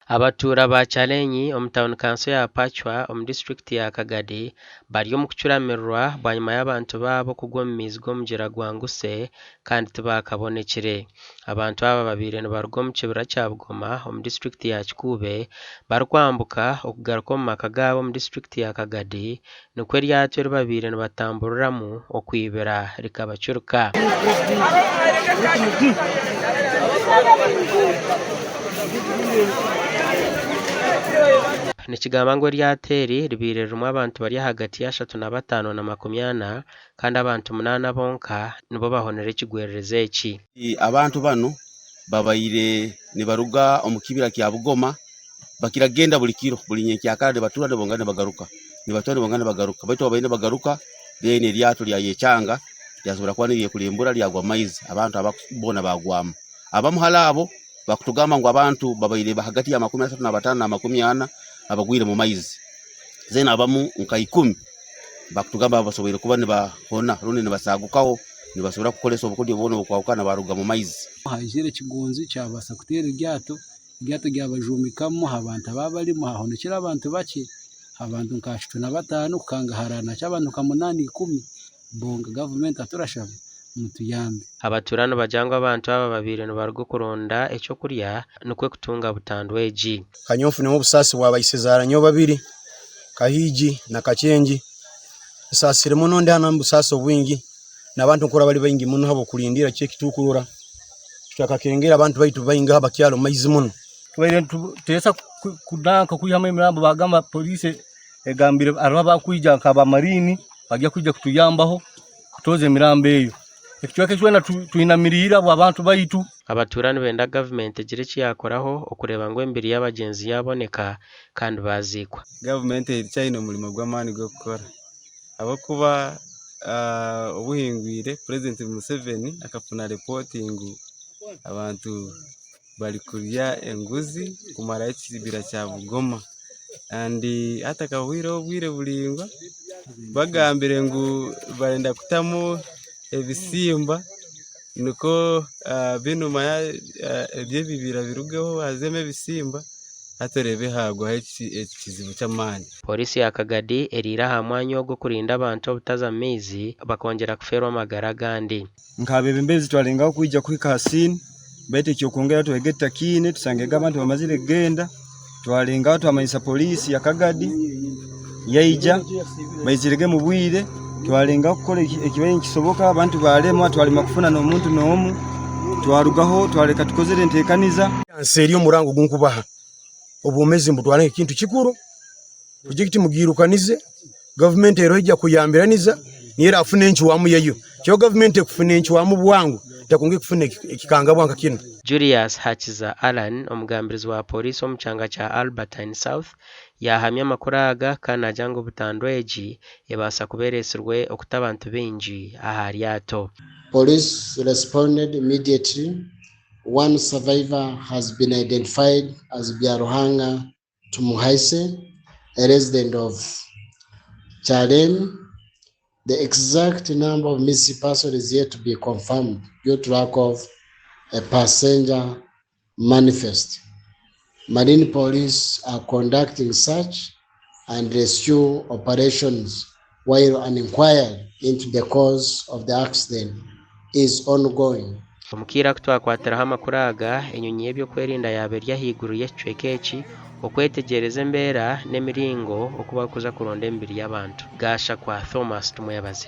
Abatura ba Kyalenyi omu town council ya Pachwa omu district ya Kagadi bari omu kucuramirwa bwanyuma y'abantu baabo kugwa omu maizi g'omugyera gwa Nguse kandi tibakabonekire. Abantu aba babaire nibaruga omu kibira kya Bugoma omu district ya Kikuube barikwambuka okugaruka omu maka gaabo omu district ya Kagadi nikwo eryato eri babaire nibatamburiramu okwibira rikabacuruka. Nikigamba ngu eryato eri ribaire ririmu abantu bari hagati ya 35 na 40 kandi abantu 8 bonka nibo bahonera ekigwerereza eki. Abantu bano babaire nibaruga omu kibira kya Bugoma bakiragenda buli kiro buli nyekyakara batura ne bongana bagaruka nibatwara bongana bagaruka baitu abaine bagaruka then eryato lya yechanga lyazobora kuba niye kulembura lyagwa maizi abantu abakubona bagwama abamuhala abo bakutugamba ngo abantu babaire bahagati ya 35 na 5 na 40 abagwire mu maizi zena abamu nka 10 bakutugamba basobore kuba ne bahona runi ne basagukaho ne basobora kukolesa obukodi bono bukwawukana baruga mu maizi. Hajire kigonzi cyabasa kutera eryato ryabajumikamo abantu ababalimo hahonekera abantu bake abantu nka 15 kanga harana cy'abantu ka 8-10 bonga government aturashaba mutuyambe. Abaturano bajangwa abantu aba babire nibaruga kuronda ekyo kurya nikwe kutunga butandweji. Kanyonfu ne obusasi bwabayisezara nyo babiri Kahiji na Kachenji sasire muno ndana mbusasi obwingi nabantu nkora bali bayingi muno habo kulindira kyekitukura tutakakengera abantu baitu bayinga abakyalo maizi muno tubaire tesa kudanka kuyama imirambo bagamba police egambire araba kwijja nkaba marini bajya kujja kutuyambaho kutoze imirambo eyo ekitweke cyona tuyinamirira abo abantu baitu. Abaturani benda government egire kiyakoraho okureba ngo embiri y'abagenzi yaboneka kandi bazikwa. Government iricyayino mulimo gw'amani gwo gukora abo kuba obuhingwire President Museveni akafuna reporting abantu bali kurya enguzi kumara ekibira kya Bugoma andi atakahwire obwire bulingwa bagambire ngo barenda kutamu ebisimba nuko binuma ebye bibira birugeho azeme ebisimba atorebe hagwa ekizibu cy'amani. Polisi ya Kagadi erira ha mwanya go kurinda abantu obutaza mezi bakongera kuferwa amagara gandi. Nkabebe mbezi twalenga kujja kwika hasini bete kyokongera twegeta kine tusangega abantu bamazire genda twalenga watu amanyisa polisi ya Kagadi yaija bayizirege mu bwire twalenga kukola ekibaye kisoboka abantu balema twalima kufuna n'omuntu n'omu twarugaho twaleka tukozere entekaniza anseri omurango gunkubaha obumezi mbutwala ekintu kikuru project mugirukanize government ero ijja kuyambiraniza niera afune enchi wamu yeyo kyo government ekufune enchi wamu bwangu takunge kufune ekikanga bwanga kino. Julius Hachiza Alan omugambirizi wa polisi omuchanga cha Albertine South yahamya amakuraga kana jango butandweji ebasa kuberesirwe okutabantu benji aha ryato. Police responded immediately. One survivor has been identified as Byaruhanga Tumuhaise, a resident of Kyalenyi. The exact number of missing persons is yet to be confirmed due to lack of a passenger manifest. Marine police are conducting search and rescue operations while an inquiry into the cause of the accident is ongoing. Omukira kutwakwatiraho amakuraga enyonyi ebyo kwerinda yaberya higuru y'ekicwekeki okwetegereza embeera n'emiringo okuba kuza kuronda embiri y'abantu. Gasha kwa Thomas Tumwebaze.